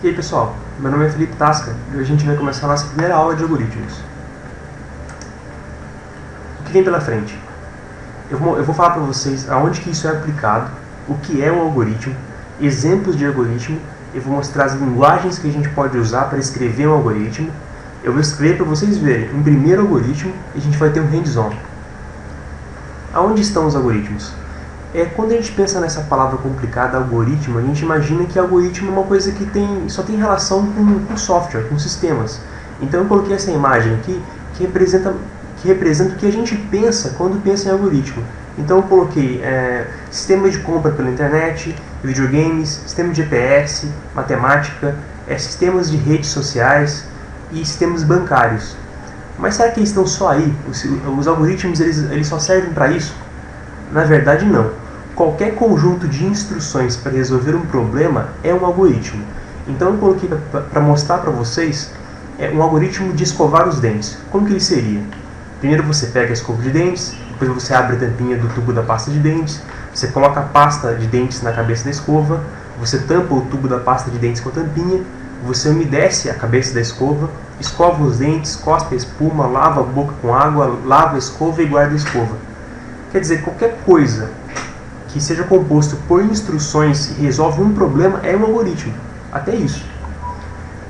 E aí pessoal, meu nome é Felipe Tasca e hoje a gente vai começar a nossa primeira aula de algoritmos. O que vem pela frente? Eu vou falar para vocês aonde que isso é aplicado, o que é um algoritmo, exemplos de algoritmo, eu vou mostrar as linguagens que a gente pode usar para escrever um algoritmo, eu vou escrever para vocês verem um primeiro algoritmo e a gente vai ter um hands-on. Aonde estão os algoritmos? Quando a gente pensa nessa palavra complicada, algoritmo, a gente imagina que algoritmo é uma coisa que só tem relação com software, com sistemas. Então eu coloquei essa imagem aqui que representa o que a gente pensa quando pensa em algoritmo. Então eu coloquei sistema de compra pela internet, videogames, sistema de GPS, matemática, sistemas de redes sociais e sistemas bancários. Mas será que eles estão só aí? Os algoritmos eles só servem para isso? Na verdade não. Qualquer conjunto de instruções para resolver um problema é um algoritmo. Então eu coloquei para mostrar para vocês um algoritmo de escovar os dentes. Como que ele seria? Primeiro você pega a escova de dentes, depois você abre a tampinha do tubo da pasta de dentes, você coloca a pasta de dentes na cabeça da escova, você tampa o tubo da pasta de dentes com a tampinha, você umedece a cabeça da escova, escova os dentes, cospe a espuma, lava a boca com água, lava a escova e guarda a escova. Quer dizer, qualquer coisa que seja composto por instruções e resolve um problema é um algoritmo. Até isso.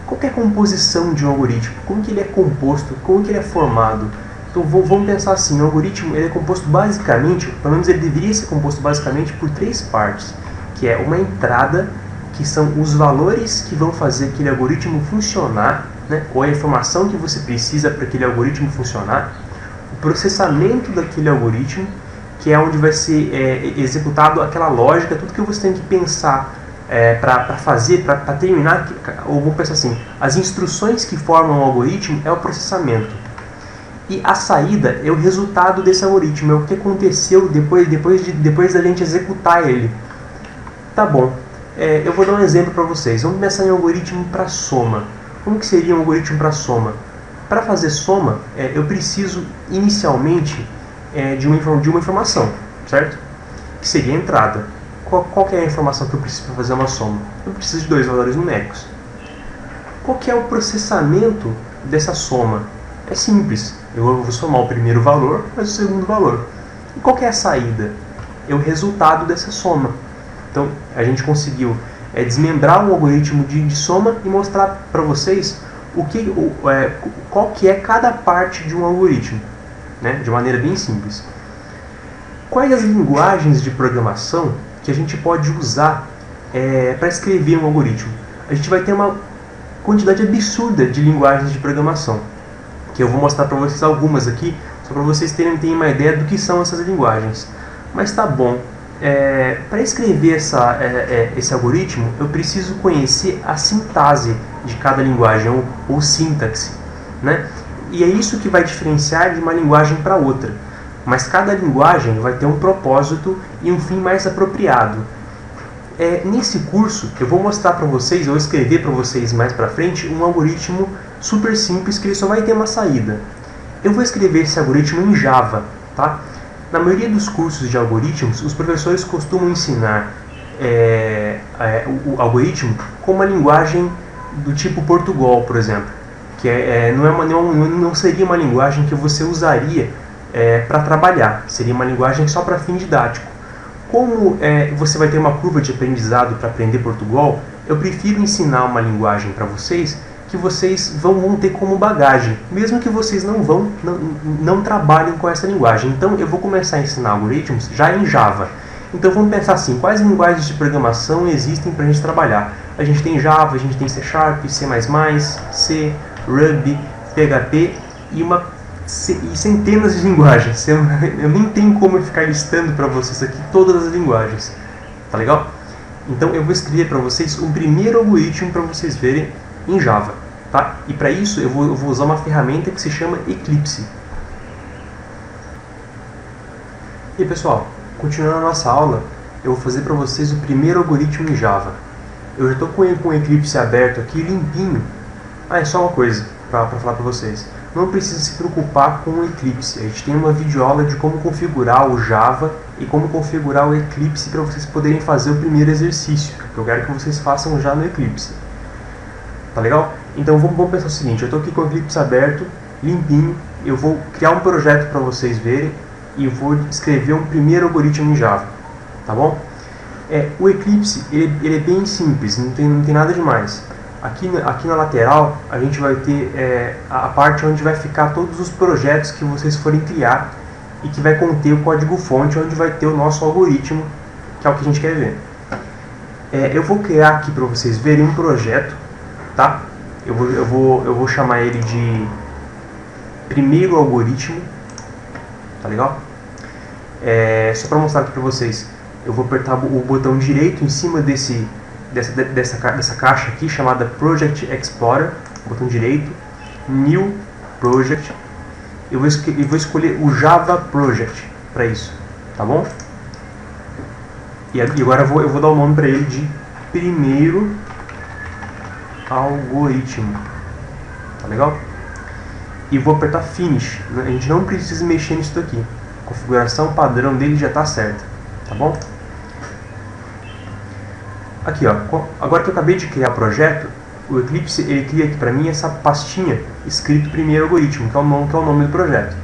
Qual é a composição de um algoritmo? Como que ele é composto? Como que ele é formado? Então vamos pensar assim, o algoritmo ele é composto basicamente, pelo menos ele deveria ser composto basicamente por três partes, que é uma entrada, que são os valores que vão fazer aquele algoritmo funcionar, né? Ou a informação que você precisa para aquele algoritmo funcionar, o processamento daquele algoritmo, que é onde vai ser executado aquela lógica, tudo que você tem que pensar para fazer, para terminar, ou vou pensar assim, as instruções que formam o algoritmo é o processamento. E a saída é o resultado desse algoritmo, é o que aconteceu depois da gente executar ele. Tá bom, eu vou dar um exemplo para vocês. Vamos pensar em um algoritmo para soma. Como que seria um algoritmo para soma? Para fazer soma, eu preciso inicialmente de uma informação, certo? Que seria a entrada. Qual que é a informação que eu preciso para fazer uma soma? Eu preciso de dois valores numéricos. Qual que é o processamento dessa soma? É simples. Eu vou somar o primeiro valor mais o segundo valor. E qual que é a saída? É o resultado dessa soma. Então, a gente conseguiu desmembrar um algoritmo de soma e mostrar para vocês qual que é cada parte de um algoritmo, né? De maneira bem simples. Quais as linguagens de programação que a gente pode usar para escrever um algoritmo? A gente vai ter uma quantidade absurda de linguagens de programação, que eu vou mostrar para vocês algumas aqui, só para vocês terem uma ideia do que são essas linguagens. Mas tá bom, para escrever esse algoritmo, eu preciso conhecer a sintaxe de cada linguagem, ou sintaxe, né? E é isso que vai diferenciar de uma linguagem para outra. Mas cada linguagem vai ter um propósito e um fim mais apropriado. Nesse curso, eu vou mostrar para vocês, eu vou escrever para vocês mais para frente, um algoritmo super simples que ele só vai ter uma saída. Eu vou escrever esse algoritmo em Java, tá? Na maioria dos cursos de algoritmos, os professores costumam ensinar o algoritmo com uma linguagem do tipo Portugal, por exemplo. Que não seria uma linguagem que você usaria para trabalhar, seria uma linguagem só para fim didático. Como você vai ter uma curva de aprendizado para aprender Portugal, eu prefiro ensinar uma linguagem para vocês que vocês vão ter como bagagem, mesmo que vocês não trabalhem com essa linguagem. Então eu vou começar a ensinar algoritmos já em Java. Então vamos pensar assim, quais linguagens de programação existem para a gente trabalhar? A gente tem Java, a gente tem C#, C++, C, Ruby, PHP e centenas de linguagens. Eu nem tenho como eu ficar listando para vocês aqui todas as linguagens. Tá legal? Então eu vou escrever para vocês um primeiro algoritmo para vocês verem em Java. Tá? E para isso eu vou usar uma ferramenta que se chama Eclipse. E pessoal, continuando a nossa aula, eu vou fazer para vocês o primeiro algoritmo em Java. Eu já estou com o Eclipse aberto aqui, limpinho. É só uma coisa para falar para vocês. Não precisa se preocupar com o Eclipse. A gente tem uma videoaula de como configurar o Java e como configurar o Eclipse para vocês poderem fazer o primeiro exercício, que eu quero que vocês façam já no Eclipse. Tá legal? Então vamos pensar o seguinte, eu estou aqui com o Eclipse aberto, limpinho, eu vou criar um projeto para vocês verem e eu vou escrever um primeiro algoritmo em Java, tá bom? O Eclipse ele é bem simples, não tem nada demais. Aqui na lateral a gente vai ter a parte onde vai ficar todos os projetos que vocês forem criar e que vai conter o código-fonte onde vai ter o nosso algoritmo, que é o que a gente quer ver. Eu vou criar aqui para vocês verem um projeto, tá? Eu vou chamar ele de primeiro algoritmo, tá legal? Só para mostrar aqui para vocês, eu vou apertar o botão direito em cima dessa caixa aqui chamada Project Explorer, botão direito, New Project. Eu vou escolher o Java Project para isso, tá bom? E agora eu vou dar o nome para ele de primeiro algoritmo, tá legal? E vou apertar Finish. A gente não precisa mexer nisso daqui. A configuração padrão dele já está certa, tá bom? Aqui, ó, agora que eu acabei de criar o projeto, o Eclipse ele cria aqui para mim essa pastinha escrito primeiro algoritmo, que é o nome do projeto.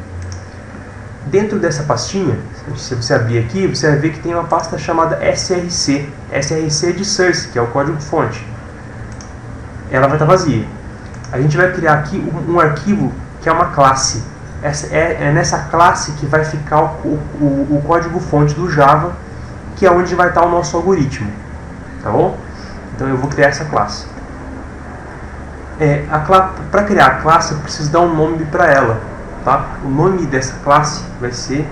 Dentro dessa pastinha, se você abrir aqui, você vai ver que tem uma pasta chamada src. src de source, que é o código-fonte. Ela vai estar vazia. A gente vai criar aqui um arquivo que é uma classe. É nessa classe que vai ficar o código-fonte do Java, que é onde vai estar o nosso algoritmo. Tá bom? Então eu vou criar essa classe. Para criar a classe eu preciso dar um nome para ela, tá? O nome dessa classe vai ser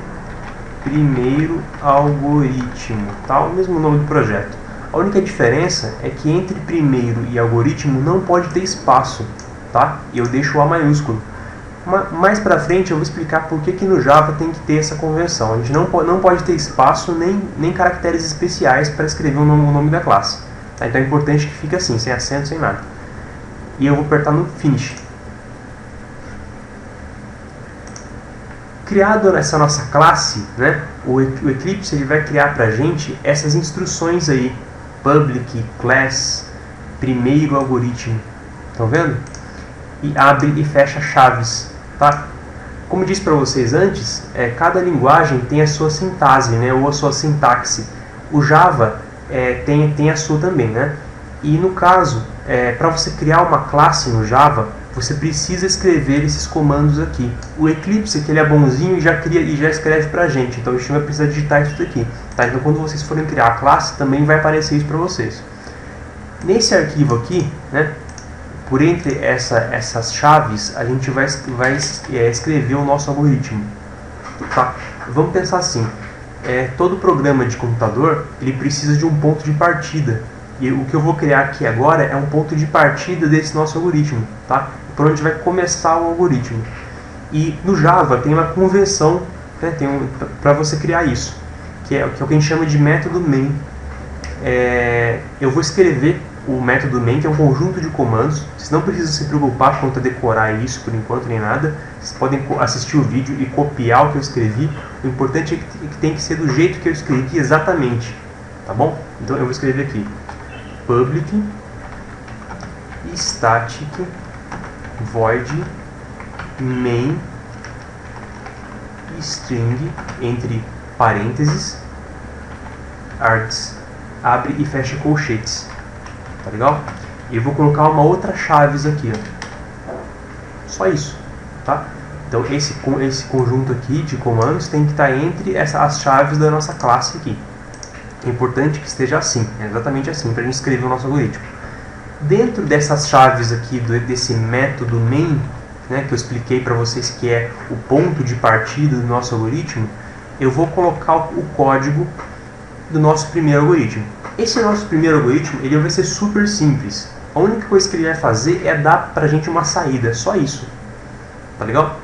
primeiro algoritmo, tá? O mesmo nome do projeto. A única diferença é que entre primeiro e algoritmo não pode ter espaço, tá? Eu deixo o A maiúsculo. Mais para frente eu vou explicar por que no Java tem que ter essa convenção. A gente não pode ter espaço nem caracteres especiais para escrever o nome da classe. Tá? Então é importante que fique assim, sem acento, sem nada. E eu vou apertar no Finish. Criado essa nossa classe, né, o Eclipse ele vai criar para a gente essas instruções aí. Public, class, primeiro algoritmo. Estão vendo? E abre e fecha chaves. Tá? Como eu disse para vocês antes, cada linguagem tem a sua sintaxe, né, ou a sua sintaxe. O Java tem a sua também, né? E no caso, para você criar uma classe no Java, você precisa escrever esses comandos aqui. O Eclipse, que ele é bonzinho, já cria e já escreve para a gente. Então a gente não vai precisar digitar isso daqui. Tá? Então quando vocês forem criar a classe, também vai aparecer isso para vocês. Nesse arquivo aqui, né, por entre essas chaves, a gente vai escrever o nosso algoritmo. Tá? Vamos pensar assim, todo programa de computador ele precisa de um ponto de partida. E o que eu vou criar aqui agora é um ponto de partida desse nosso algoritmo. Tá? Por onde vai começar o algoritmo. E no Java tem uma convenção, né, para você criar isso, que é o que a gente chama de método main. Eu vou escrever o método main, que é um conjunto de comandos. Vocês não precisam se preocupar quanto a decorar isso por enquanto, nem nada. Vocês podem assistir o vídeo e copiar o que eu escrevi. O importante é que tem que ser do jeito que eu escrevi exatamente. Tá bom? Então eu vou escrever aqui public static void main string entre parênteses args, abre e fecha colchetes. Tá legal? E eu vou colocar uma outra chaves aqui, ó. Só isso, tá? Então esse conjunto aqui de comandos tem que estar entre as chaves da nossa classe aqui. É importante que esteja assim, exatamente assim, para a gente escrever o nosso algoritmo. Dentro dessas chaves aqui, desse método main, né, que eu expliquei para vocês que é o ponto de partida do nosso algoritmo, eu vou colocar o código do nosso primeiro algoritmo. Esse nosso primeiro algoritmo ele vai ser super simples. A única coisa que ele vai fazer é dar pra gente uma saída, só isso. Tá legal?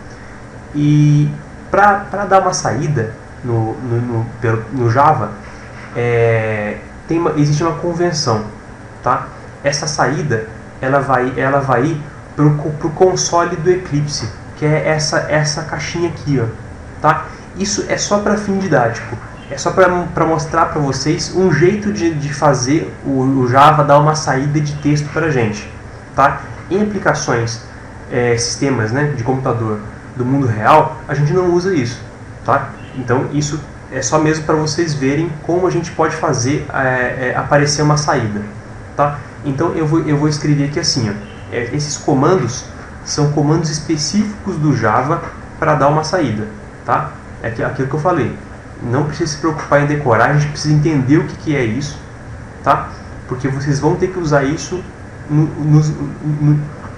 E para dar uma saída no Java, existe uma convenção. Tá? Essa saída ela vai ir pro console do Eclipse, que é essa caixinha aqui, ó. Tá? Isso é só para fim didático. É só para mostrar para vocês um jeito de fazer o Java dar uma saída de texto para a gente. tá? Em aplicações, sistemas, né, de computador do mundo real, a gente não usa isso, tá? Então isso é só mesmo para vocês verem como a gente pode fazer aparecer uma saída, tá? Então eu vou escrever aqui assim, ó, esses comandos são comandos específicos do Java para dar uma saída, tá? É aquilo que eu falei. Não precisa se preocupar em decorar, a gente precisa entender o que é isso, tá? Porque vocês vão ter que usar isso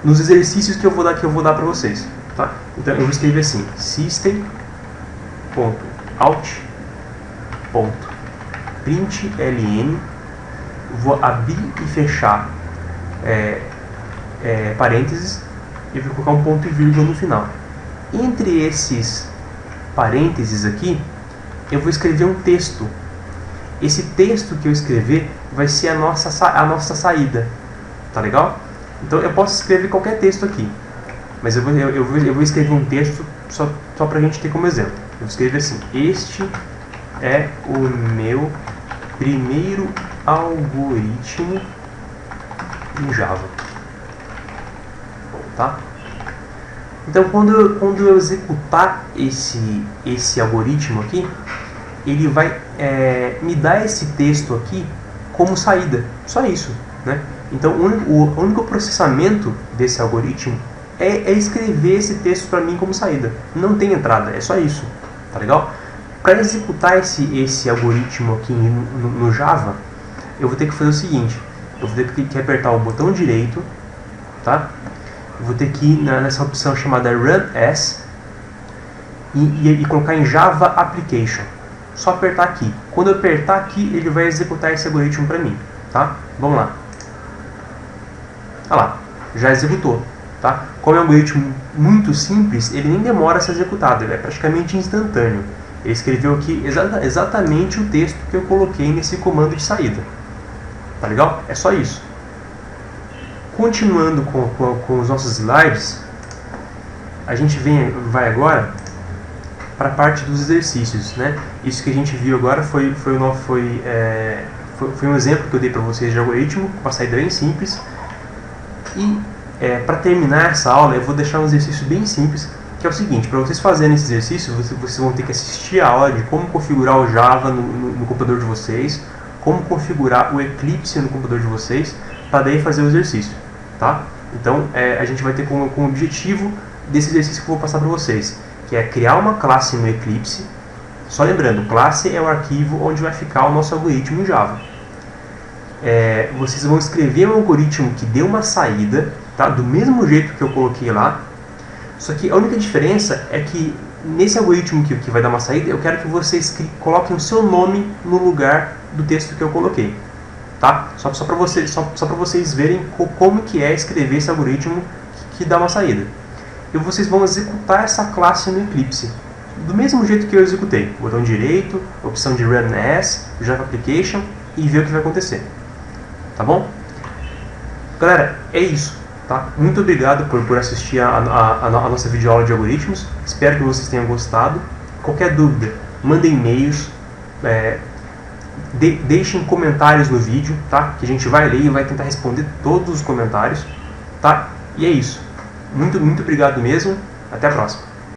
nos exercícios que eu vou dar para vocês, tá? Então eu vou escrever assim: system.out.println, vou abrir e fechar parênteses e vou colocar um ponto e vírgula no final. Entre esses parênteses aqui, eu vou escrever um texto. Esse texto que eu escrever vai ser a nossa saída, tá legal? Então eu posso escrever qualquer texto aqui, mas eu vou escrever um texto só para a gente ter como exemplo. Eu vou escrever assim: este é o meu primeiro algoritmo em Java, tá? Então quando eu executar esse algoritmo aqui, ele vai me dar esse texto aqui como saída, só isso, né? Então o único processamento desse algoritmo é escrever esse texto para mim como saída. Não tem entrada, é só isso, tá legal? Para executar esse algoritmo aqui no Java, eu vou ter que fazer o seguinte: eu vou ter que apertar o botão direito, tá? Eu vou ter que ir nessa opção chamada Run As e colocar em Java Application. Só apertar aqui. Quando eu apertar aqui, ele vai executar esse algoritmo para mim, tá? Vamos lá. Olha lá, já executou, tá? Como é um algoritmo muito simples, ele nem demora a ser executado, ele é praticamente instantâneo. Ele escreveu aqui exatamente o texto que eu coloquei nesse comando de saída, tá legal? É só isso. Continuando com os nossos slides, a gente vai agora para a parte dos exercícios, né? Isso que a gente viu agora foi um exemplo que eu dei para vocês de algoritmo, com uma saída bem simples. E para terminar essa aula, eu vou deixar um exercício bem simples, que é o seguinte: para vocês fazerem esse exercício, vocês vão ter que assistir a aula de como configurar o Java no computador de vocês, como configurar o Eclipse no computador de vocês, para daí fazer o exercício, tá? Então a gente vai ter como objetivo desse exercício que eu vou passar para vocês, que é criar uma classe no Eclipse. Só lembrando, classe é o arquivo onde vai ficar o nosso algoritmo em Java. Vocês vão escrever um algoritmo que dê uma saída, tá? Do mesmo jeito que eu coloquei lá, só que a única diferença é que nesse algoritmo que vai dar uma saída, eu quero que vocês coloquem o seu nome no lugar do texto que eu coloquei, tá? Só para vocês verem como que é escrever esse algoritmo que dá uma saída. E vocês vão executar essa classe no Eclipse do mesmo jeito que eu executei: botão direito, opção de Run As, Java Application, e ver o que vai acontecer. Tá bom? Galera, é isso, tá? Muito obrigado por assistir a nossa videoaula de algoritmos. Espero que vocês tenham gostado. Qualquer dúvida, mandem e-mails, deixem comentários no vídeo, tá? Que a gente vai ler e vai tentar responder todos os comentários, tá? E é isso. Muito obrigado mesmo. Até a próxima.